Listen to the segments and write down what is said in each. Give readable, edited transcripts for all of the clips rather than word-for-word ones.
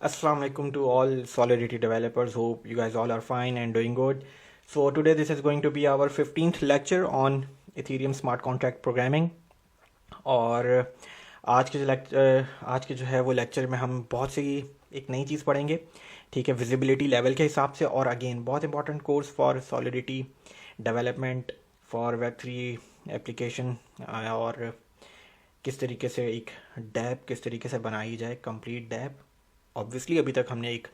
Assalamu alaikum to all Solidity developers. Hope you guys all are fine and doing good. So today this is going to be our 15th lecture on Ethereum smart contract programming. और आज के जो है वो lecture में हम बहुत सी एक नई चीज़ पढ़ेंगे, ठीक है, विजिबिलिटी लेवल के हिसाब से। और अगेन बहुत important course for solidity development for web 3 application, और किस तरीके से एक डैप किस तरीके से बनाई जाए, कंप्लीट डैप। ऑब्वियसली अभी तक हमने एक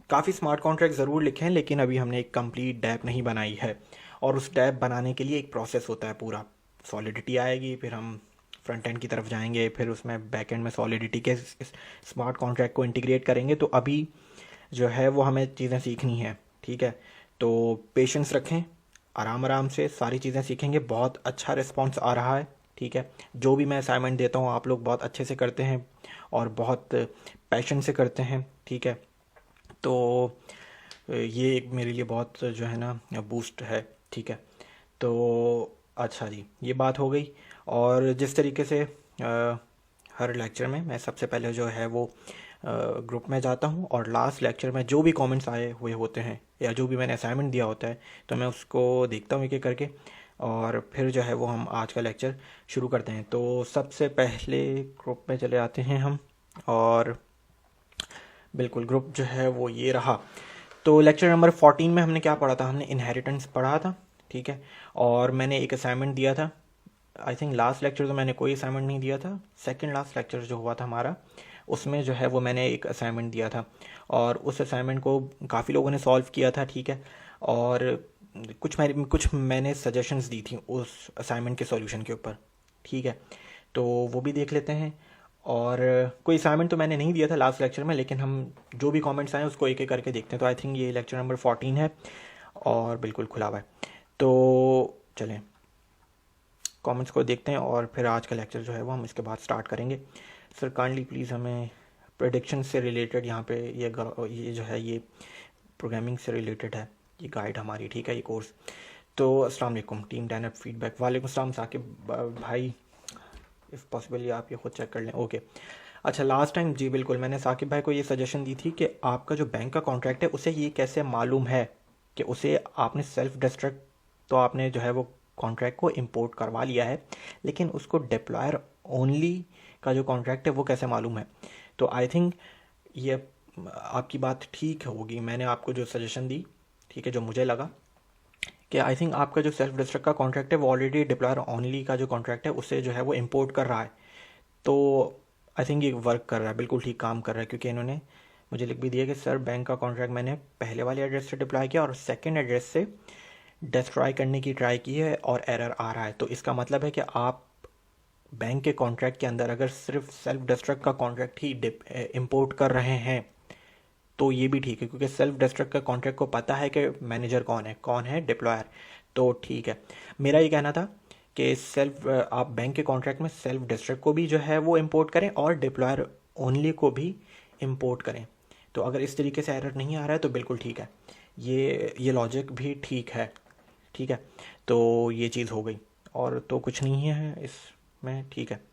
काफ़ी स्मार्ट कॉन्ट्रैक्ट ज़रूर लिखे हैं, लेकिन अभी हमने एक कंप्लीट डैप नहीं बनाई है। और उस डैप बनाने के लिए एक प्रोसेस होता है पूरा। सॉलिडिटी आएगी, फिर हम फ्रंट एंड की तरफ जाएंगे, फिर उसमें बैक एंड में सॉलिडिटी के स्मार्ट कॉन्ट्रैक्ट को इंटीग्रेट करेंगे। तो अभी जो है वो हमें चीज़ें सीखनी है, ठीक है। तो पेशेंस रखें, आराम आराम से सारी चीज़ें सीखेंगे। बहुत अच्छा रिस्पॉन्स आ रहा है, ठीक है। जो भी मैं असाइनमेंट देता हूँ आप लोग बहुत अच्छे से करते हैं और बहुत पैशन से करते हैं, ठीक है। तो ये एक मेरे लिए बहुत जो है ना बूस्ट है, ठीक है। तो अच्छा जी, ये बात हो गई। और जिस तरीके से हर लेक्चर में मैं सबसे पहले जो है वो ग्रुप में जाता हूँ, और लास्ट लेक्चर में जो भी कमेंट्स आए हुए होते हैं या जो भी मैंने असाइनमेंट दिया होता है तो मैं उसको देखता हूँ एक एक करके, और फिर जो है वो हम आज का लेक्चर शुरू करते हैं। तो सबसे पहले ग्रुप में चले आते हैं हम, और बिल्कुल ग्रुप जो है वो ये रहा। तो लेक्चर नंबर 14 में हमने क्या पढ़ा था? हमने इनहेरिटेंस पढ़ा था, ठीक है। और मैंने एक असाइनमेंट दिया था। आई थिंक लास्ट लेक्चर तो मैंने कोई असाइनमेंट नहीं दिया था। सेकंड लास्ट लेक्चर जो हुआ था हमारा, उसमें जो है वो मैंने एक असाइनमेंट दिया था, और उस असाइनमेंट को काफ़ी लोगों ने सॉल्व किया था, ठीक है। और कुछ मैंने सजेशंस दी थी उस असाइनमेंट के सॉल्यूशन के ऊपर, ठीक है। तो वो भी देख लेते हैं। और कोई असाइनमेंट तो मैंने नहीं दिया था लास्ट लेक्चर में, लेकिन हम जो भी कमेंट्स आए उसको एक एक करके देखते हैं। तो आई थिंक ये लेक्चर नंबर 14 है और बिल्कुल खुला हुआ है। तो चलें कमेंट्स को देखते हैं और फिर आज का लेक्चर जो है वो हम इसके बाद स्टार्ट करेंगे। सर काइंडली प्लीज़ हमें प्रेडिक्शन से रिलेटेड यहाँ पे ये जो है ये प्रोग्रामिंग से रिलेटेड है ये गाइड हमारी, ठीक है, ये कोर्स। तो अस्सलाम वालेकुम टीम डैनअप फीडबैक। वालेकुम अस्सलाम साकिब भाई, इफ़ पॉसिबल ये आप ये खुद चेक कर लें। ओके अच्छा, लास्ट टाइम जी बिल्कुल मैंने साकिब भाई को ये सजेशन दी थी कि आपका जो बैंक का कॉन्ट्रैक्ट है उसे ये कैसे मालूम है कि उसे आपने सेल्फ डिस्ट्रक्ट, तो आपने जो है वो कॉन्ट्रैक्ट को इंपोर्ट करवा लिया है, लेकिन उसको डिप्लॉयर ओनली का जो कॉन्ट्रैक्ट है वो कैसे मालूम है। तो आई थिंक ये आपकी बात ठीक होगी। मैंने आपको जो सजेशन दी, ठीक है, जो मुझे लगा कि आई थिंक आपका जो सेल्फ डिस्ट्रक्ट का कॉन्ट्रैक्ट है वो ऑलरेडी डिप्लॉयर ओनली का जो कॉन्ट्रैक्ट है उसे जो है वो इंपोर्ट कर रहा है। तो आई थिंक ये वर्क कर रहा है, बिल्कुल ठीक काम कर रहा है, क्योंकि इन्होंने मुझे लिख भी दिया कि सर बैंक का कॉन्ट्रैक्ट मैंने पहले वाले एड्रेस से डिप्लॉय किया और सेकंड एड्रेस से डिस्ट्रॉय करने की ट्राई की है और एरर आ रहा है। तो इसका मतलब है कि आप बैंक के कॉन्ट्रैक्ट के अंदर अगर सिर्फ सेल्फ डिस्ट्रक्ट का कॉन्ट्रैक्ट ही इंपोर्ट कर रहे हैं तो ये भी ठीक है, क्योंकि सेल्फ डिस्ट्रक्ट का कॉन्ट्रैक्ट को पता है कि मैनेजर कौन है डिप्लॉयर। तो ठीक है, मेरा ये कहना था कि सेल्फ आप बैंक के कॉन्ट्रैक्ट में सेल्फ डिस्ट्रक्ट को भी जो है वो इंपोर्ट करें और डिप्लॉयर ओनली को भी इंपोर्ट करें। तो अगर इस तरीके से एरर नहीं आ रहा है तो बिल्कुल ठीक है, ये लॉजिक भी ठीक है, ठीक है। तो ये चीज़ हो गई, और तो कुछ नहीं है इसमें, ठीक है।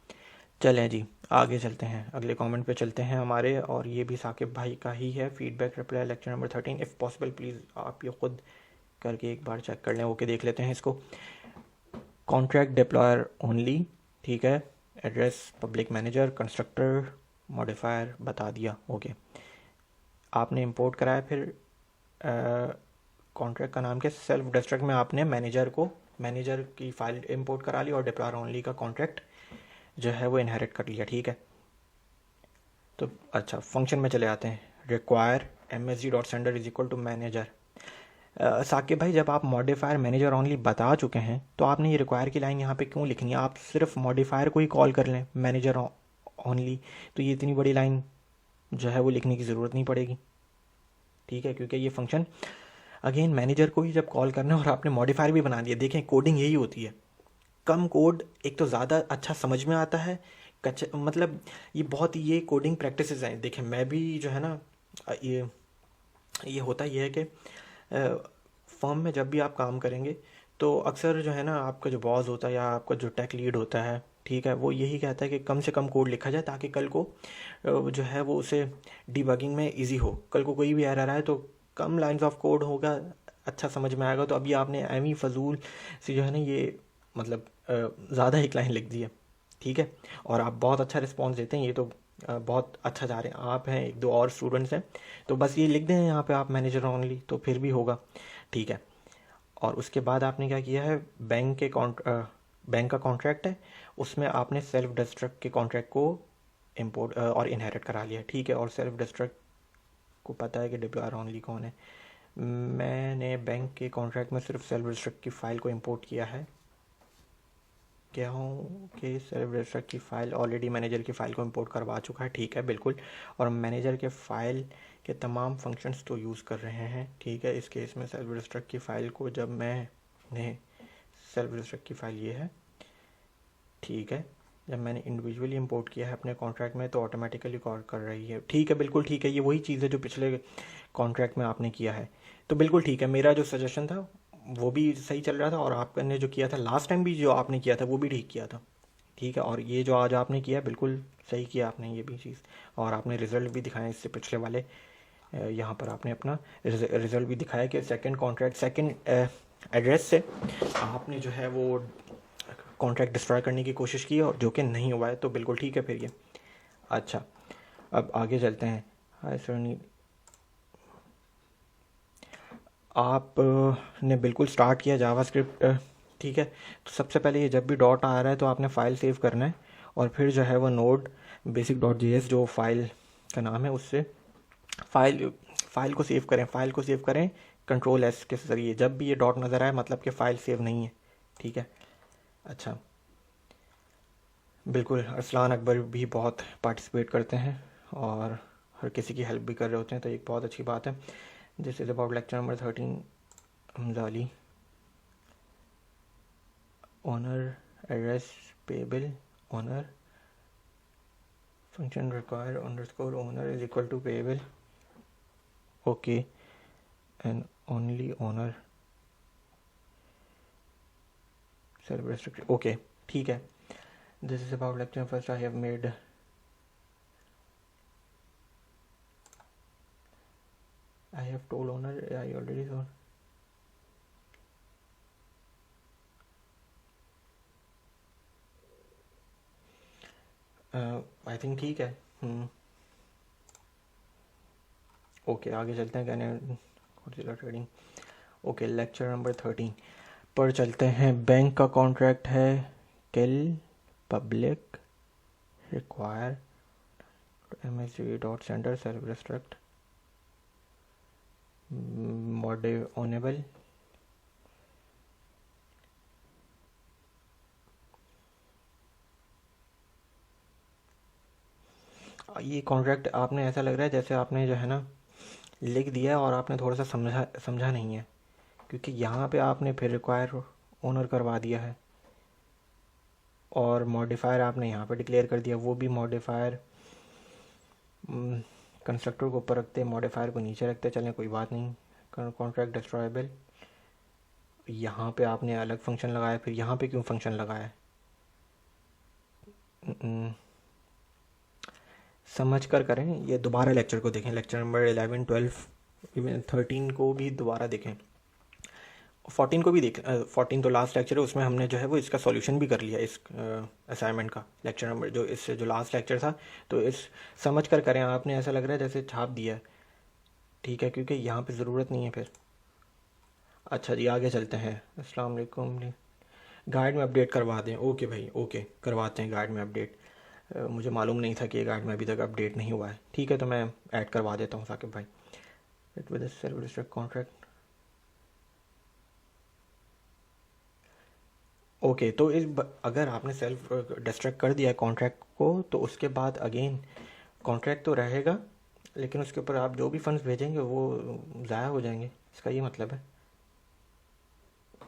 चलें जी, आगे चलते हैं, अगले कमेंट पे चलते हैं हमारे, और ये भी साकिब भाई का ही है। Feedback reply lecture number 13 if possible please आप ये खुद करके एक बार चेक कर लें। ओके देख लेते हैं इसको। कॉन्ट्रैक्ट डिप्लॉयर ओनली, ठीक है। Address public manager constructor modifier बता दिया, ओके। आपने इंपोर्ट कराया, फिर कॉन्ट्रैक्ट का नाम के सेल्फ डिस्ट्रक्ट में आपने मैनेजर की फाइल इंपोर्ट करा ली और डिप्लॉयर ओनली का कॉन्ट्रैक्ट जो है वो इनहेरिट कर लिया, ठीक है। तो अच्छा, फंक्शन में चले आते हैं। Require msg.sender is equal to manager. Saqib भाई, जब आप मॉडिफायर मैनेजर ओनली बता चुके हैं तो आपने ये रिक्वायर की लाइन यहाँ पे क्यों लिखनी है? आप सिर्फ मॉडिफायर को ही कॉल कर लें मैनेजर ओनली, तो ये इतनी बड़ी लाइन जो है वो लिखने की ज़रूरत नहीं पड़ेगी, ठीक है। क्योंकि ये फंक्शन अगेन मैनेजर को ही जब कॉल करना है और आपने मॉडिफायर भी बना दिया। देखें कोडिंग यही होती है, कम कोड एक तो ज़्यादा अच्छा समझ में आता है। मतलब ये बहुत ये कोडिंग प्रैक्टिसेस हैं। देखें मैं भी जो है ना, ये होता ये है कि फर्म में जब भी आप काम करेंगे तो अक्सर जो है ना आपका जो बॉस होता है या आपका जो टेक लीड होता है ठीक है, वो यही कहता है कि कम से कम कोड लिखा जाए ताकि कल को जो है वो उसे डिबगिंग में इजी हो। कल को कोई भी एरर आए तो कम लाइंस ऑफ कोड होगा, अच्छा समझ में आएगा। तो अभी आपने एमी फजूल से जो है ना ये मतलब ज़्यादा एक लाइन लिख दी है, ठीक है। और आप बहुत अच्छा रिस्पॉन्स देते हैं, ये तो बहुत अच्छा जा रहे हैं। आप हैं, एक दो और स्टूडेंट्स हैं, तो बस ये लिख दें यहाँ पे आप मैनेजर ओनली, तो फिर भी होगा, ठीक है। और उसके बाद आपने क्या किया है, बैंक का कॉन्ट्रैक्ट है, उसमें आपने सेल्फ डिस्ट्रक्ट के कॉन्ट्रैक्ट को इम्पोर्ट और इनहेरिट करा लिया, ठीक है। और सेल्फ डिस्ट्रक्ट को पता है कि डिप्लॉयर ओनली कौन है। मैंने बैंक के कॉन्ट्रैक्ट में सिर्फ सेल्फ डिस्ट्रक्ट की फ़ाइल को इंपोर्ट किया है, क्या हूँ कि सेल्फ डिस्ट्रक्ट की फ़ाइल ऑलरेडी मैनेजर की फ़ाइल को इंपोर्ट करवा चुका है, ठीक है, बिल्कुल। और मैनेजर के फ़ाइल के तमाम फंक्शंस तो यूज़ कर रहे हैं, ठीक है। इस केस में सेल्फ डिस्ट्रक्ट की फ़ाइल को जब मैंने सेल्फ डिस्ट्रक्ट की फ़ाइल ये है, ठीक है, जब मैंने इंडिविजुअली इंपोर्ट किया है अपने कॉन्ट्रैक्ट में तो ऑटोमेटिकली कॉल कर रही है, ठीक है, बिल्कुल ठीक है। ये वही चीज़ है जो पिछले कॉन्ट्रैक्ट में आपने किया है, तो बिल्कुल ठीक है। मेरा जो सजेशन था वो भी सही चल रहा था, और आपने जो किया था लास्ट टाइम भी जो आपने किया था वो भी ठीक किया था, ठीक है। और ये जो आज आपने किया बिल्कुल सही किया आपने ये भी चीज़, और आपने रिज़ल्ट भी दिखाया इससे पिछले वाले। यहाँ पर आपने अपना रिज़ल्ट भी दिखाया कि सेकंड कॉन्ट्रैक्ट सेकंड एड्रेस से आपने जो है वो कॉन्ट्रैक्ट डिस्ट्रॉय करने की कोशिश की और जो कि नहीं हुआ है, तो बिल्कुल ठीक है फिर ये। अच्छा, अब आगे चलते हैं। हाय सर, आप ने बिल्कुल स्टार्ट किया जावास्क्रिप्ट, ठीक है। तो सबसे पहले ये जब भी डॉट आ रहा है तो आपने फ़ाइल सेव करना है, और फिर जो है वो नोड बेसिक डॉट जेएस जो फाइल का नाम है उससे फाइल को सेव करें। फाइल को सेव करें कंट्रोल एस के ज़रिए। जब भी ये डॉट नज़र आए मतलब कि फ़ाइल सेव नहीं है, ठीक है। अच्छा, बिल्कुल, अरसलान अकबर भी बहुत पार्टिसिपेट करते हैं और हर किसी की हेल्प भी कर रहे होते हैं, तो एक बहुत अच्छी बात है। This is about lecture number 13 Hamza Ali. owner address payable owner function require underscore owner is equal to payable, okay, and only owner self restricted, okay, ठीक है। this is about lecture first I have made I have told owner I already told I think ठीक है। Okay, आगे चलते हैं। कहने trading, okay, lecture number 13 पर चलते हैं। बैंक का कॉन्ट्रैक्ट है kill public require MSG dot sender self destruct modifiable ये कॉन्ट्रैक्ट आपने ऐसा लग रहा है जैसे आपने जो है ना लिख दिया है और आपने थोड़ा सा समझा नहीं है, क्योंकि यहाँ पे आपने फिर रिक्वायर ओनर करवा दिया है और मॉडिफायर आपने यहाँ पे डिक्लेयर कर दिया। वो भी मॉडिफायर कंस्ट्रक्टर को ऊपर रखते, मॉडिफायर को नीचे रखते, चलें कोई बात नहीं। कॉन्ट्रैक्ट डिस्ट्रॉयबल, यहाँ पे आपने अलग फंक्शन लगाया, फिर यहाँ पे क्यों फंक्शन लगाया? समझ कर करें। ये दोबारा लेक्चर को देखें, लेक्चर नंबर 11, 12, इवन 13 को भी दोबारा देखें, 14 को भी देख। 14 तो लास्ट लेक्चर है, उसमें हमने जो है वो इसका सॉल्यूशन भी कर लिया इस असाइनमेंट का। लेक्चर नंबर जो इससे जो लास्ट लेक्चर था, तो इस समझ कर करें। आपने ऐसा लग रहा है जैसे छाप दिया है, ठीक है, क्योंकि यहाँ पे ज़रूरत नहीं है फिर। अच्छा जी, आगे चलते हैं। अस्सलाम वालेकुम। गाइड में अपडेट करवा दें, ओके भाई, ओके, करवाते हैं गाइड में अपडेट। मुझे मालूम नहीं था कि ये गाइड में अभी तक अपडेट नहीं हुआ है, ठीक है, तो मैं ऐड करवा देता हूँ साकिब भाई। It with self destruct contract, okay. तो अगर आपने सेल्फ डिस्ट्रक्ट कर दिया कॉन्ट्रैक्ट को, तो उसके बाद अगेन कॉन्ट्रैक्ट तो रहेगा, लेकिन उसके ऊपर आप जो भी फंड्स भेजेंगे वो ज़ाया हो जाएंगे, इसका ये मतलब है।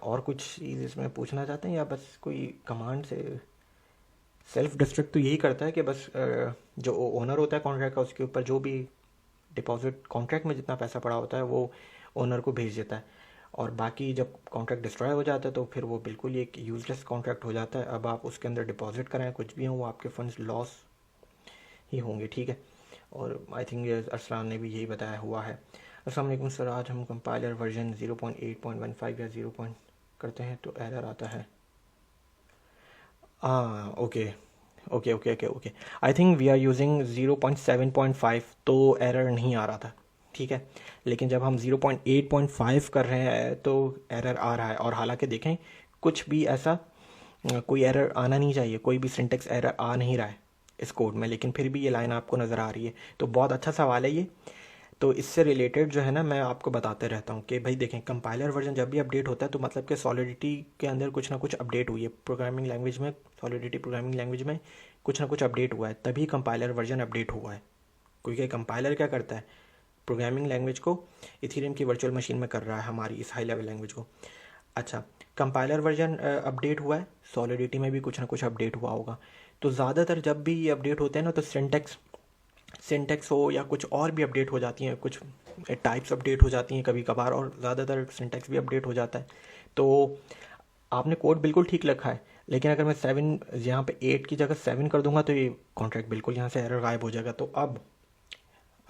और कुछ चीज़ इसमें पूछना चाहते हैं या बस कोई कमांड से? सेल्फ डिस्ट्रक्ट तो यही करता है कि बस जो ओनर होता है कॉन्ट्रैक्ट का, उसके ऊपर जो भी डिपॉजिट कॉन्ट्रैक्ट में जितना पैसा पड़ा होता है वो ओनर को भेज देता है। और बाकी जब कॉन्ट्रैक्ट डिस्ट्रॉय हो जाता है तो फिर वो बिल्कुल ही एक यूजलेस कॉन्ट्रैक्ट हो जाता है। अब आप उसके अंदर डिपॉजिट कराएं कुछ भी हो, वो आपके फंड्स लॉस ही होंगे, ठीक है। और आई थिंक अरसलान ने भी यही बताया हुआ है। अस्सलाम वालेकुम सर, आज हम कंपाइलर वर्जन 0.8.15 या 0 करते हैं तो एरर आता है। हाँ okay okay okay okay okay, I think we are using 0.7.5 तो एरर नहीं आ रहा था, ठीक है। लेकिन जब हम 0.8.5 कर रहे हैं तो एरर आ रहा है। और हालांकि देखें कुछ भी ऐसा कोई एरर आना नहीं चाहिए, कोई भी सिंटेक्स एरर आ नहीं रहा है इस कोड में, लेकिन फिर भी ये लाइन आपको नज़र आ रही है। तो बहुत अच्छा सवाल है ये। तो इससे रिलेटेड जो है ना मैं आपको बताते रहता हूँ कि भाई देखें कंपाइलर वर्जन जब भी अपडेट होता है तो मतलब कि सॉलिडिटी के अंदर कुछ ना कुछ अपडेट हुई है, प्रोग्रामिंग लैंग्वेज में, सॉलिडिटी प्रोग्रामिंग लैंग्वेज में कुछ ना कुछ अपडेट हुआ है, तभी कंपाइलर वर्जन अपडेट हुआ है। क्योंकि कंपाइलर क्या करता है, प्रोग्रामिंग लैंग्वेज को इथेरियम की वर्चुअल मशीन में कर रहा है, हमारी इस हाई लेवल लैंग्वेज को। अच्छा, कंपाइलर वर्जन अपडेट हुआ है, सॉलिडिटी में भी कुछ ना कुछ अपडेट हुआ होगा। तो ज़्यादातर जब भी ये अपडेट होते हैं ना तो सिंटेक्स हो या कुछ और भी अपडेट हो जाती हैं, कुछ टाइप्स अपडेट हो जाती हैं कभी कभार, और ज़्यादातर सिंटेक्स भी अपडेट हो जाता है। तो आपने कोड बिल्कुल ठीक लिखा है, लेकिन अगर मैं 7 यहाँ पे 8 की जगह 7 कर दूंगा तो ये कॉन्ट्रैक्ट बिल्कुल यहाँ से एरर गायब हो जाएगा। तो अब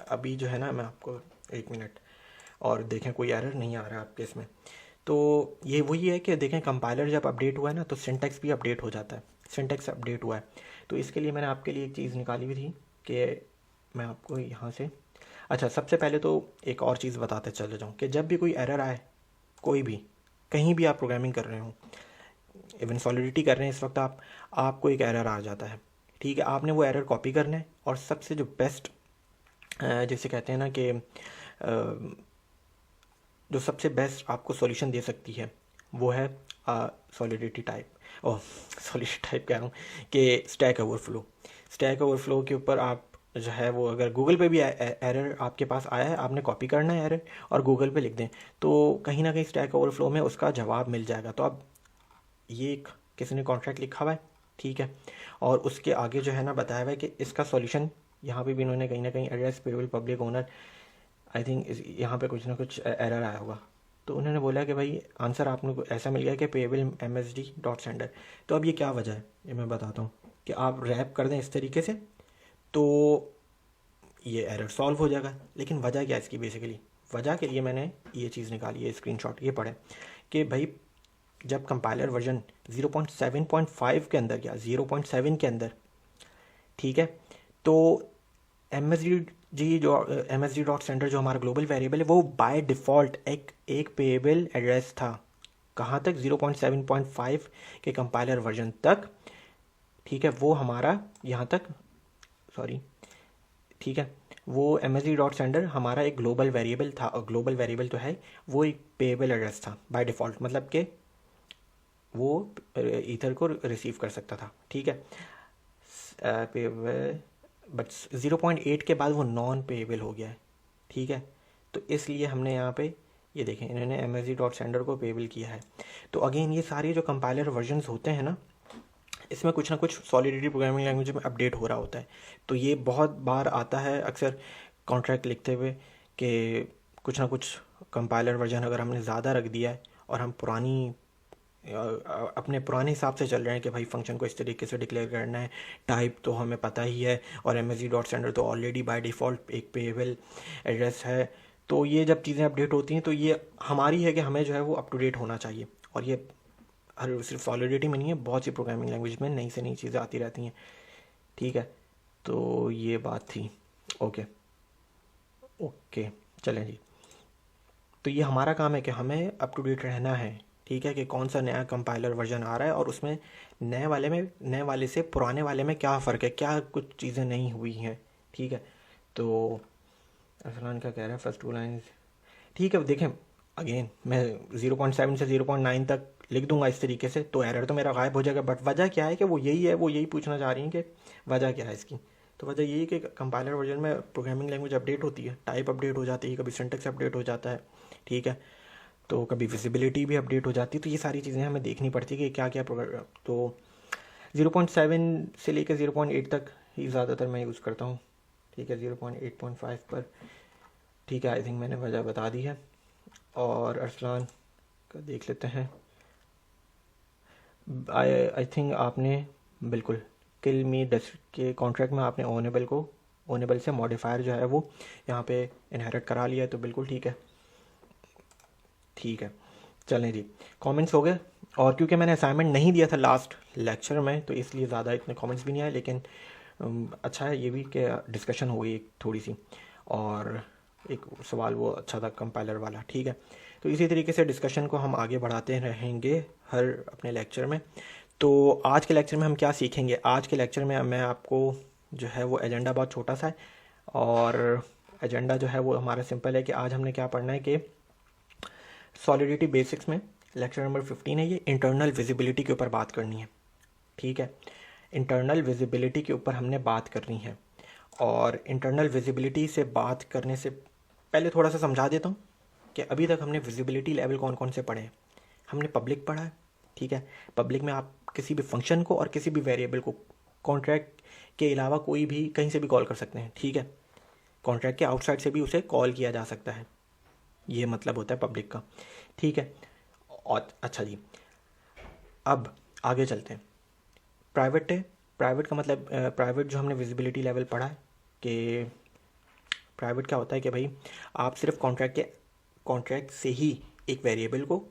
अभी जो है ना मैं आपको 1 मिनट और देखें कोई एरर नहीं आ रहा है आपके इसमें। तो ये वही है कि देखें कंपाइलर जब अपडेट हुआ है ना तो सिंटेक्स भी अपडेट हो जाता है, सिंटेक्स अपडेट हुआ है। तो इसके लिए मैंने आपके लिए एक चीज़ निकाली हुई थी कि मैं आपको यहाँ से, अच्छा सबसे पहले तो एक और चीज़ बताते चले जाऊँ कि जब भी कोई एरर आए, कोई भी कहीं भी आप प्रोग्रामिंग कर रहे हो, इवन सॉलिडिटी कर रहे हैं इस वक्त आपको एक एरर आ जाता है, ठीक है। आपने वो एरर कॉपी करना है और सबसे जो बेस्ट जैसे कहते हैं ना कि जो सबसे बेस्ट आपको सॉल्यूशन दे सकती है वो है सॉलिडिटी टाइप, ओह सॉलिडिटी टाइप कह रहा हूँ कि स्टैक ओवरफ्लो। स्टैक ओवरफ्लो के ऊपर आप जो है वो अगर गूगल पे भी एरर आपके पास आया है, आपने कॉपी करना है एरर और गूगल पे लिख दें तो कहीं ना कहीं स्टैक ओवरफ्लो में उसका जवाब मिल जाएगा। तो अब ये एक किसी ने कॉन्ट्रैक्ट लिखा हुआ है, ठीक है, और उसके आगे जो है ना बताया हुआ है कि इसका सॉल्यूशन, यहाँ पे भी इन्होंने कहीं ना कहीं address payable public owner, I think यहाँ पे कुछ ना कुछ एरर आया होगा। तो उन्होंने बोला कि भाई आंसर आपने को ऐसा मिल गया कि पेबल MSD.sender। तो अब ये क्या वजह है ये मैं बताता हूँ कि आप रैप कर दें इस तरीके से तो ये एरर सॉल्व हो जाएगा। लेकिन वजह क्या है इसकी, बेसिकली वजह के लिए मैंने ये चीज़ निकाली है, स्क्रीनशॉट ये पढ़े कि भाई जब कंपाइलर वर्जन 0.7.5 के अंदर या 0.7 के अंदर, ठीक है, तो MSD.sender जो हमारा ग्लोबल वेरिएबल है वो बाय डिफ़ॉल्ट एक पेएबल एड्रेस था। कहाँ तक, 0.7.5 के कंपाइलर वर्जन तक, ठीक है। वो हमारा यहाँ तक, सॉरी, ठीक है, वो MSD.sender हमारा एक ग्लोबल वेरिएबल था, और ग्लोबल वेरिएबल तो है, वो एक पेएबल एड्रेस था बाय डिफ़ॉल्ट, मतलब कि वो ईथर को रिसीव कर सकता था, ठीक है, पेएबल। बट 0.8 के बाद वो नॉन पेएबल हो गया है, ठीक है। तो इसलिए हमने यहाँ पे ये देखें इन्होंने MSD.sender को पेएबल किया है। तो अगेन ये सारे जो कंपाइलर वर्जन्स होते हैं ना इसमें कुछ ना कुछ सॉलिडिटी प्रोग्रामिंग लैंग्वेज में अपडेट हो रहा होता है। तो ये बहुत बार आता है अक्सर कॉन्ट्रैक्ट लिखते हुए कि कुछ ना कुछ कंपाइलर वर्जन अगर हमने ज़्यादा रख दिया है और हम अपने पुराने हिसाब से चल रहे हैं कि भाई फंक्शन को इस तरीके से डिक्लेयर करना है, टाइप तो हमें पता ही है, और MSD.sender तो ऑलरेडी बाय डिफ़ॉल्ट एक पेएबल एड्रेस है। तो ये जब चीज़ें अपडेट होती हैं तो ये हमारी है कि हमें जो है वो अप टू डेट होना चाहिए। और ये हर सिर्फ सॉलिडिटी में नहीं है, बहुत सी प्रोग्रामिंग लैंग्वेज में नई से नई चीज़ें आती रहती हैं, ठीक है। तो ये बात थी, ओके ओके, चलें जी। तो ये हमारा काम है कि हमें अप टू डेट रहना है, ठीक है, कि कौन सा नया कंपाइलर वर्जन आ रहा है और उसमें नए वाले से पुराने वाले में क्या फ़र्क है, क्या कुछ चीज़ें नहीं हुई हैं, ठीक है। तो अरसलान क्या कह रहा है, फर्स्ट 2 लाइन, ठीक है। देखें अगेन मैं 0.7 से 0.9 तक लिख दूंगा इस तरीके से तो एरर तो मेरा गायब हो जाएगा। बट वजह क्या है कि वो यही है, वो यही पूछना चाह रही हैं कि वजह क्या है इसकी। तो वजह यही है कि कंपाइलर वर्जन में प्रोग्रामिंग लैंग्वेज अपडेट होती है, टाइप अपडेट हो जाती है, कभी सिंटेक्स अपडेट हो जाता है, ठीक है, तो कभी विजिबिलिटी भी अपडेट हो जाती है। तो ये सारी चीज़ें हमें देखनी पड़ती है कि क्या क्या तो 0.7 से लेकर 0.8 तक ही ज़्यादातर मैं यूज़ करता हूँ, ठीक है, 0.8.5 पर, ठीक है। आई थिंक मैंने वजह बता दी है। और अरसलान का देख लेते हैं। आई थिंक आपने बिल्कुल किल मी डस्ट के कॉन्ट्रैक्ट में आपने ओनेबल से मॉडिफायर जो है वो यहाँ पे इनहेरिट करा लिया है, तो बिल्कुल ठीक है। ठीक है, चलें जी, कमेंट्स हो गए। और क्योंकि मैंने असाइनमेंट नहीं दिया था लास्ट लेक्चर में, तो इसलिए ज़्यादा इतने कमेंट्स भी नहीं आए, लेकिन अच्छा है ये भी कि डिस्कशन हो गई एक थोड़ी सी, और एक सवाल वो अच्छा था कंपाइलर वाला। ठीक है, तो इसी तरीके से डिस्कशन को हम आगे बढ़ाते रहेंगे हर अपने लेक्चर में। तो आज के लेक्चर में हम क्या सीखेंगे? आज के लेक्चर में मैं आपको जो है वो एजेंडा बहुत छोटा सा है, और एजेंडा जो है वो हमारा सिंपल है कि आज हमने क्या पढ़ना है कि सॉलिडिटी बेसिक्स में लेक्चर नंबर 15 है ये, इंटरनल विजिबिलिटी के ऊपर बात करनी है। ठीक है, इंटरनल विजिबिलिटी के ऊपर हमने बात करनी है। और इंटरनल विजिबिलिटी से बात करने से पहले थोड़ा सा समझा देता हूँ कि अभी तक हमने विजिबिलिटी लेवल कौन कौन से पढ़े हैं। हमने पब्लिक पढ़ा है। ठीक है, पब्लिक में आप किसी भी फंक्शन को और किसी भी वेरिएबल को कॉन्ट्रैक्ट के अलावा कोई भी कहीं से भी कॉल कर सकते हैं। ठीक है, कॉन्ट्रैक्ट के आउटसाइड से भी उसे कॉल किया जा सकता है, ये मतलब होता है पब्लिक का। ठीक है, और अच्छा जी, अब आगे चलते हैं। प्राइवेट है, प्राइवेट का मतलब प्राइवेट जो हमने विजिबिलिटी लेवल पढ़ा है कि प्राइवेट क्या होता है कि भाई आप सिर्फ कॉन्ट्रैक्ट से ही एक वेरिएबल को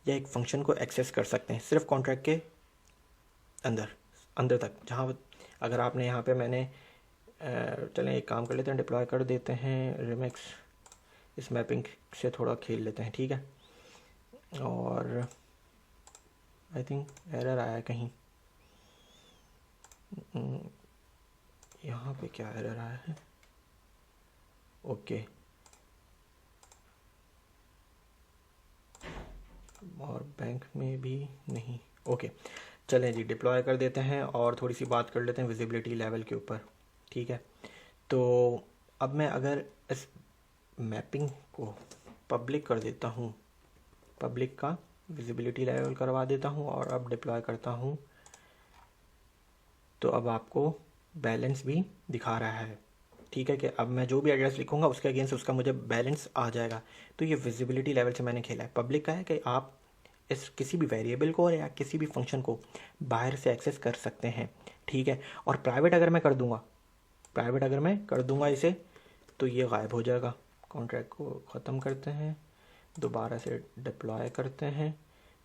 या एक फंक्शन को एक्सेस कर सकते हैं, सिर्फ कॉन्ट्रैक्ट के अंदर तक। जहाँ अगर आपने यहाँ पे मैंने चलें एक काम कर लेते हैं, डिप्लॉय कर देते हैं रिमिक्स, इस मैपिंग से थोड़ा खेल लेते हैं। ठीक है, और आई थिंक एरर आया कहीं, यहाँ पे क्या एरर आया है? ओके, और बैंक में भी नहीं। ओके, चलें जी, डिप्लॉय कर देते हैं और थोड़ी सी बात कर लेते हैं विजिबिलिटी लेवल के ऊपर। ठीक है, तो अब मैं अगर इस मैपिंग को पब्लिक कर देता हूँ, पब्लिक का विजिबिलिटी लेवल करवा देता हूँ और अब डिप्लॉय करता हूँ, तो अब आपको बैलेंस भी दिखा रहा है। ठीक है, कि अब मैं जो भी एड्रेस लिखूंगा उसके अगेंस्ट उसका मुझे बैलेंस आ जाएगा। तो ये विजिबिलिटी लेवल से मैंने खेला है। पब्लिक का है कि आप इस किसी भी वेरिएबल को या किसी भी फंक्शन को बाहर से एक्सेस कर सकते हैं। ठीक है, और प्राइवेट अगर मैं कर दूंगा इसे, तो ये गायब हो जाएगा। कॉन्ट्रैक्ट को ख़त्म करते हैं, दोबारा से डिप्लॉय करते हैं,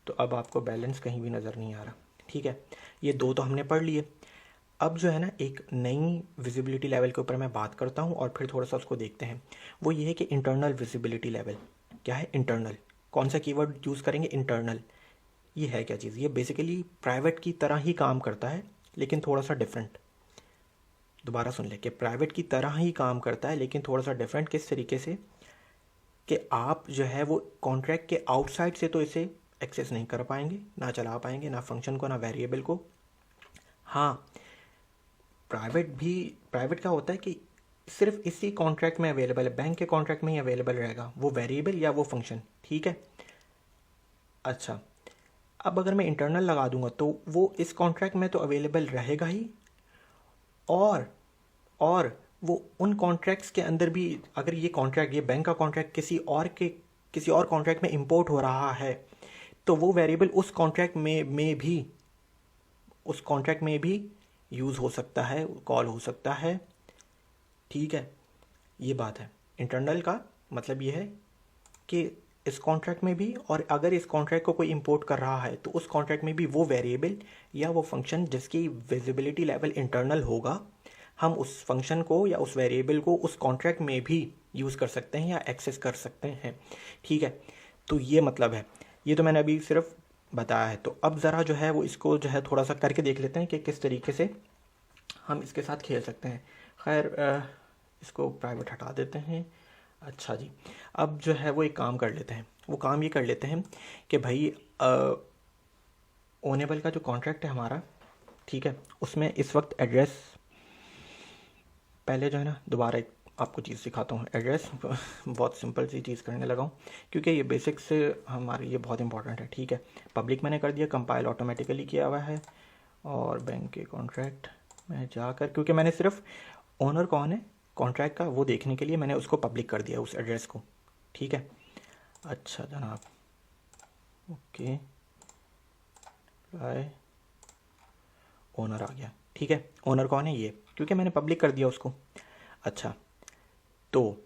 तो अब आपको बैलेंस कहीं भी नज़र नहीं आ रहा। ठीक है, ये दो तो हमने पढ़ लिए। अब जो है ना, एक नई विजिबिलिटी लेवल के ऊपर मैं बात करता हूँ और फिर थोड़ा सा उसको देखते हैं। वो ये है कि इंटरनल विजिबिलिटी लेवल क्या है। इंटरनल, कौन सा कीवर्ड यूज़ करेंगे? इंटरनल। ये है क्या चीज़? ये बेसिकली प्राइवेट की तरह ही काम करता है, लेकिन थोड़ा सा डिफरेंट। दोबारा सुन ले कि प्राइवेट की तरह ही काम करता है लेकिन थोड़ा सा डिफरेंट। किस तरीके से? कि आप जो है वो कॉन्ट्रैक्ट के आउटसाइड से तो इसे एक्सेस नहीं कर पाएंगे, ना चला पाएंगे, ना फंक्शन को ना वेरिएबल को। हाँ, प्राइवेट का होता है कि सिर्फ इसी कॉन्ट्रैक्ट में अवेलेबल है, बैंक के कॉन्ट्रैक्ट में ही अवेलेबल रहेगा वो वेरिएबल या वो फंक्शन। ठीक है, अच्छा, अब अगर मैं इंटरनल लगा दूंगा तो वो इस कॉन्ट्रैक्ट में तो अवेलेबल रहेगा ही, और वो उन कॉन्ट्रैक्ट्स के अंदर भी, अगर ये कॉन्ट्रैक्ट, ये बैंक का कॉन्ट्रैक्ट किसी और कॉन्ट्रैक्ट में इंपोर्ट हो रहा है, तो वो वेरिएबल उस कॉन्ट्रैक्ट में भी यूज़ हो सकता है, कॉल हो सकता है। ठीक है, ये बात है। इंटरनल का मतलब ये है कि इस कॉन्ट्रैक्ट में भी, और अगर इस कॉन्ट्रैक्ट को कोई इंपोर्ट कर रहा है तो उस कॉन्ट्रैक्ट में भी वो वेरिएबल या वो फंक्शन जिसकी विजिबिलिटी लेवल इंटरनल होगा, हम उस फंक्शन को या उस वेरिएबल को उस कॉन्ट्रैक्ट में भी यूज़ कर सकते हैं या एक्सेस कर सकते हैं। ठीक है, तो ये मतलब है। ये तो मैंने अभी सिर्फ बताया है। तो अब ज़रा जो है वो इसको जो है थोड़ा सा करके देख लेते हैं कि किस तरीके से हम इसके साथ खेल सकते हैं। खैर, इसको प्राइवेट हटा देते हैं। अच्छा जी, अब जो है वो एक काम कर लेते हैं। वो काम ये कर लेते हैं कि भाई ओनेबल का जो कॉन्ट्रैक्ट है हमारा, ठीक है, उसमें इस वक्त एड्रेस, पहले जो है ना, दोबारा एक आपको चीज़ सिखाता हूँ। एड्रेस बहुत सिंपल सी चीज़ करने लगा हूँ क्योंकि ये बेसिक से हमारे लिए बहुत इंपॉर्टेंट है। ठीक है, पब्लिक मैंने कर दिया, कंपाइल ऑटोमेटिकली किया हुआ है, और बैंक के कॉन्ट्रैक्ट में जाकर, क्योंकि मैंने सिर्फ ओनर कौन है कॉन्ट्रैक्ट का वो देखने के लिए मैंने उसको पब्लिक कर दिया, उस एड्रेस को। ठीक है, अच्छा जनाब, ओके ओनर आ गया, ठीक है। ओनर कौन है? ये, क्योंकि मैंने पब्लिक कर दिया उसको। अच्छा, तो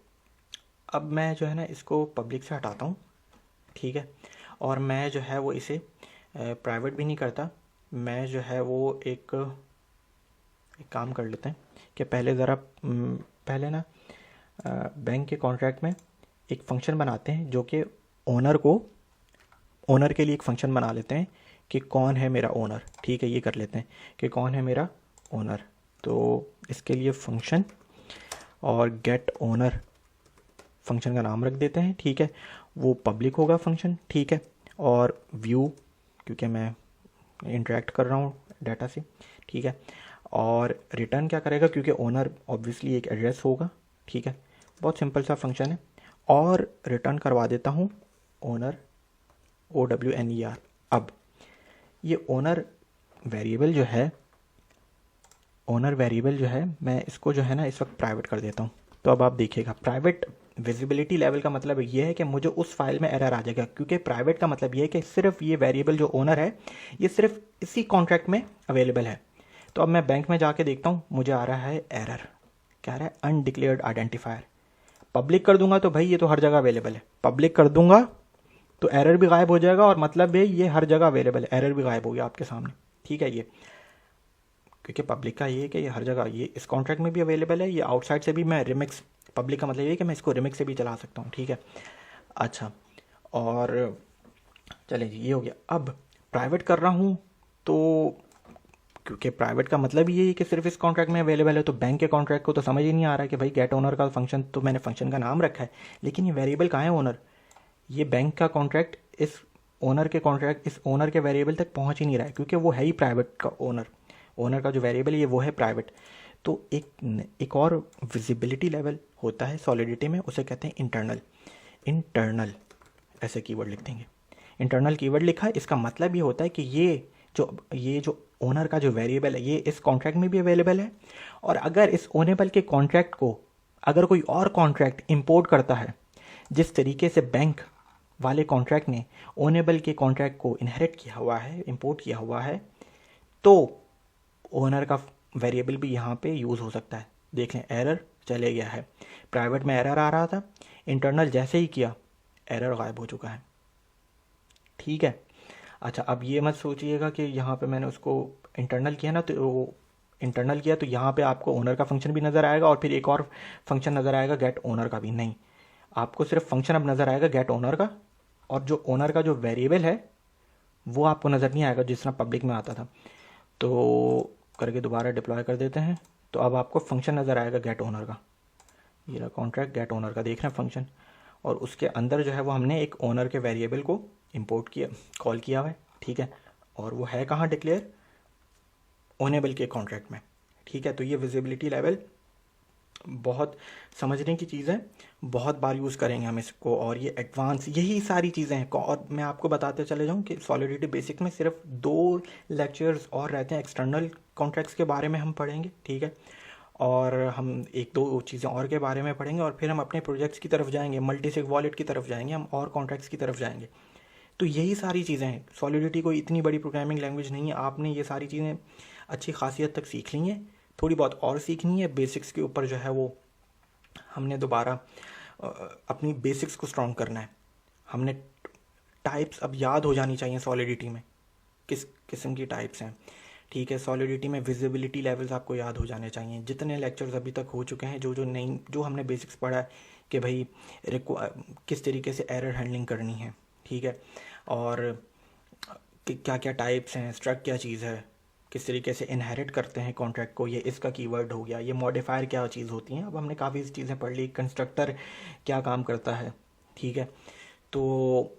अब मैं जो है ना इसको पब्लिक से हटाता हूँ, ठीक है। और मैं जो है वो इसे प्राइवेट भी नहीं करता, मैं जो है वो एक काम कर लेते हैं कि पहले ज़रा पहले ना बैंक के कॉन्ट्रैक्ट में एक फंक्शन बनाते हैं जो कि ओनर के लिए एक फंक्शन बना लेते हैं कि कौन है मेरा ओनर, ठीक है। ये कर लेते हैं कि कौन है मेरा ओनर। तो इसके लिए फंक्शन और गेट ओनर फंक्शन का नाम रख देते हैं, ठीक है। वो पब्लिक होगा फंक्शन, ठीक है। और व्यू, क्योंकि मैं इंटरेक्ट कर रहा हूँ डाटा से, ठीक है। और रिटर्न क्या करेगा, क्योंकि ओनर ऑब्वियसली एक एड्रेस होगा, ठीक है। बहुत सिंपल सा फंक्शन है। और रिटर्न करवा देता हूँ ओनर, OWNER। अब ये ओनर वेरिएबल जो है मैं इसको जो है ना इस वक्त प्राइवेट कर देता हूँ। तो अब आप देखिएगा, प्राइवेट विजिबिलिटी लेवल का मतलब ये है कि मुझे उस फाइल में एरर आ जाएगा, क्योंकि प्राइवेट का मतलब ये है कि सिर्फ ये वेरिएबल जो ओनर है ये सिर्फ इसी कॉन्ट्रैक्ट में अवेलेबल है। तो अब मैं बैंक में जाके देखता हूँ, मुझे आ रहा है एरर, क्या आ रहा है? Undeclared identifier. पब्लिक कर दूंगा तो भाई ये तो हर जगह अवेलेबल है, पब्लिक कर दूंगा तो एरर भी गायब हो जाएगा, और मतलब है ये हर जगह अवेलेबल है, एरर भी गायब हो गया आपके सामने, ठीक है। ये क्योंकि पब्लिक का ये है कि ये हर जगह, ये इस कॉन्ट्रैक्ट में भी अवेलेबल है, ये आउटसाइड से भी मैं रिमिक्स, पब्लिक का मतलब ये है कि मैं इसको रिमिक्स से भी चला सकता हूँ, ठीक है। अच्छा, और चलिए जी, ये हो गया। अब प्राइवेट कर रहा हूँ तो क्योंकि प्राइवेट का मतलब ये है कि सिर्फ इस कॉन्ट्रैक्ट में अवेलेबल है, तो बैंक के कॉन्ट्रैक्ट को तो समझ ही नहीं आ रहा है कि भाई गेट ओनर का फंक्शन, तो मैंने फंक्शन का नाम रखा है, लेकिन ये वेरिएबल कहाँ है? ओनर। ये बैंक का कॉन्ट्रैक्ट इस ओनर के कॉन्ट्रैक्ट, इस ओनर के वेरिएबल तक पहुंच ही नहीं रहा है, क्योंकि वो है ही प्राइवेट का ओनर। ओनर का जो वेरिएबल है वो है प्राइवेट। तो एक और विजिबिलिटी लेवल होता है सॉलिडिटी में, उसे कहते हैं इंटरनल। इंटरनल ऐसे कीवर्ड लिख देंगे, इंटरनल कीवर्ड लिखा है, इसका मतलब ये होता है कि ये जो ओनर का जो वेरिएबल है ये इस कॉन्ट्रैक्ट में भी अवेलेबल है, और अगर इस ओनेबल के कॉन्ट्रैक्ट को अगर कोई और कॉन्ट्रैक्ट इंपोर्ट करता है, जिस तरीके से बैंक वाले कॉन्ट्रैक्ट ने ओनेबल के कॉन्ट्रैक्ट को इनहेरिट किया हुआ है, इंपोर्ट किया हुआ है, तो ओनर का वेरिएबल भी यहाँ पे यूज़ हो सकता है। देख लें, एरर चले गया है, प्राइवेट में एरर आ रहा था, इंटरनल जैसे ही किया एरर गायब हो चुका है, ठीक है। अच्छा, अब ये मत सोचिएगा कि यहाँ पे मैंने उसको इंटरनल किया ना, तो इंटरनल किया तो यहाँ पे आपको ओनर का फंक्शन भी नज़र आएगा और फिर एक और फंक्शन नज़र आएगा गेट ओनर का भी। नहीं, आपको सिर्फ फंक्शन अब नज़र आएगा गेट ओनर का, और जो ओनर का जो वेरिएबल है वो आपको नज़र नहीं आएगा जिस तरह पब्लिक में आता था। तो करके दोबारा डिप्लॉय कर देते हैं, तो अब आपको फंक्शन नज़र आएगा गेट ओनर का। ये रहा कॉन्ट्रैक्ट गेट ओनर का, देख रहे हैं फंक्शन, और उसके अंदर जो है वो हमने एक ओनर के वेरिएबल को इंपोर्ट किया, कॉल किया हुआ है, ठीक है। और वो है कहाँ डिक्लेयर? ओनेबल के कॉन्ट्रैक्ट में, ठीक है। तो ये विजिबिलिटी लेवल बहुत समझने की चीज़ है, बहुत बार यूज़ करेंगे हम इसको, और ये एडवांस यही सारी चीज़ें हैं। और मैं आपको बताते चले जाऊँ कि सॉलिडिटी बेसिक में सिर्फ 2 लेक्चर्स और रहते हैं, एक्सटर्नल कॉन्ट्रैक्ट्स के बारे में हम पढ़ेंगे, ठीक है। और हम 1-2 चीज़ें और के बारे में पढ़ेंगे, और फिर हम अपने प्रोजेक्ट्स की तरफ जाएंगे, मल्टी-sig वॉलेट की तरफ जाएंगे हम, और कॉन्ट्रैक्ट्स की तरफ जाएंगे। तो यही सारी चीज़ें हैं। सॉलिडिटी कोई इतनी बड़ी प्रोग्रामिंग लैंग्वेज नहीं है, आपने ये सारी चीज़ें अच्छी खासियत तक सीख ली हैं, थोड़ी बहुत और सीखनी है। बेसिक्स के ऊपर जो है वो हमने दोबारा अपनी बेसिक्स को स्ट्रॉन्ग करना है। हमने टाइप्स अब याद हो जानी चाहिए सॉलिडिटी में, किस किस्म की टाइप्स हैं, ठीक है। सॉलिडिटी में विजिबिलिटी लेवल्स आपको याद हो जाने चाहिए। जितने लेक्चर्स अभी तक हो चुके हैं, जो हमने बेसिक्स पढ़ा है कि भाई किस तरीके से एरर हैंडलिंग करनी है, ठीक है। और क्या क्या टाइप्स हैं, स्ट्रक्ट क्या चीज़ है, किस तरीके से इनहेरिट करते हैं कॉन्ट्रैक्ट को, ये इसका कीवर्ड हो गया, ये मॉडिफायर क्या चीज़ होती हैं। अब हमने काफ़ी चीज़ें पढ़ ली, कंस्ट्रक्टर क्या काम करता है, ठीक है। तो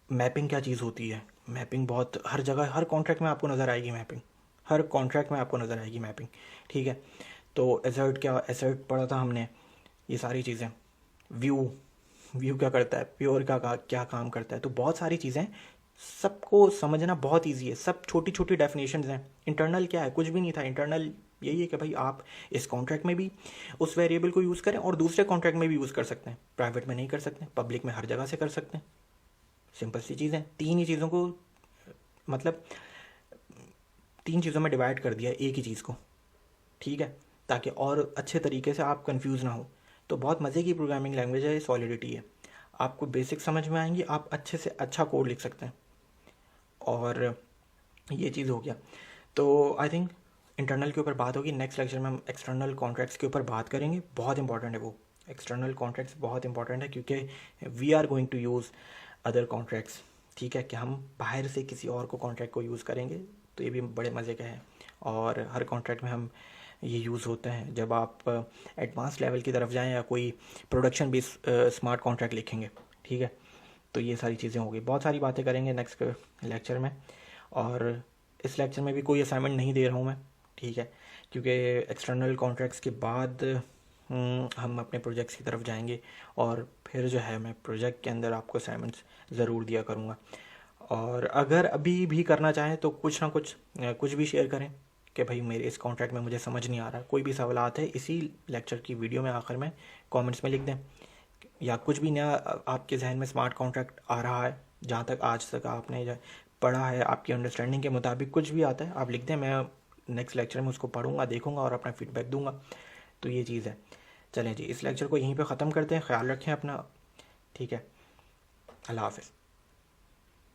मैपिंग क्या चीज़ होती है, मैपिंग बहुत हर जगह, हर कॉन्ट्रैक्ट में आपको नज़र आएगी मैपिंग, हर कॉन्ट्रैक्ट में आपको नज़र आएगी मैपिंग, ठीक है। तो एसर्ट पढ़ा था हमने, ये सारी चीज़ें। व्यू क्या करता है, प्योर का क्या काम करता है, तो बहुत सारी चीज़ें सबको समझना बहुत इजी है, सब छोटी छोटी डेफिनेशंस हैं। इंटरनल क्या है? कुछ भी नहीं था। इंटरनल यही है कि भाई आप इस कॉन्ट्रैक्ट में भी उस वेरिएबल को यूज़ करें और दूसरे कॉन्ट्रैक्ट में भी यूज़ कर सकते हैं। प्राइवेट में नहीं कर सकते, पब्लिक में हर जगह से कर सकते हैं, सिंपल सी चीज़ है। तीन ही चीज़ों को मतलब तीन चीज़ों में डिवाइड कर दिया एक ही चीज़ को, ठीक है, ताकि और अच्छे तरीके से आप कंफ्यूज ना हो। तो बहुत मज़े की प्रोग्रामिंग लैंग्वेज है, सॉलिडिटी है। आपको बेसिक समझ में आएंगी, आप अच्छे से अच्छा कोड लिख सकते हैं। और ये चीज़ हो गया। तो आई थिंक इंटरनल के ऊपर बात होगी, नेक्स्ट लेक्चर में हम एक्सटर्नल कॉन्ट्रैक्ट्स के ऊपर बात करेंगे। बहुत इंपॉर्टेंट है वो, एक्सटर्नल कॉन्ट्रैक्ट्स बहुत इंपॉर्टेंट है, क्योंकि we are going to use other contracts, ठीक है, कि हम बाहर से किसी और को कॉन्ट्रैक्ट को यूज़ करेंगे। तो ये भी बड़े मज़े का है। और हर कॉन्ट्रैक्ट में हम ये यूज़ होता है जब आप एडवांस लेवल की तरफ जाएं या कोई प्रोडक्शन बेस्ड स्मार्ट कॉन्ट्रैक्ट लिखेंगे, ठीक है। तो ये सारी चीज़ें होगी, बहुत सारी बातें करेंगे नेक्स्ट लेक्चर में। और इस लेक्चर में भी कोई असाइनमेंट नहीं दे रहा हूँ मैं, ठीक है, क्योंकि एक्सटर्नल कॉन्ट्रैक्ट्स के बाद हम अपने प्रोजेक्ट्स की तरफ जाएंगे, और फिर जो है मैं प्रोजेक्ट के अंदर आपको असाइनमेंट्स ज़रूर दिया करूँगा। और अगर अभी भी करना चाहें तो कुछ ना कुछ भी शेयर करें कि भाई मेरे इस कॉन्ट्रैक्ट में मुझे समझ नहीं आ रहा, कोई भी सवालात है इसी लेक्चर की वीडियो में आखिर में कमेंट्स में लिख दें। या कुछ भी नया आपके जहन में स्मार्ट कॉन्ट्रैक्ट आ रहा है, जहाँ तक आज तक आपने पढ़ा है, आपकी अंडरस्टैंडिंग के मुताबिक कुछ भी आता है, आप लिख दें। मैं नेक्स्ट लेक्चर में उसको पढ़ूंगा, देखूंगा और अपना फीडबैक दूंगा। तो ये चीज़ है। चलें जी, इस लेक्चर को यहीं पे ख़त्म करते हैं। ख्याल रखें अपना, ठीक है। अल्लाह हाफ़िज़।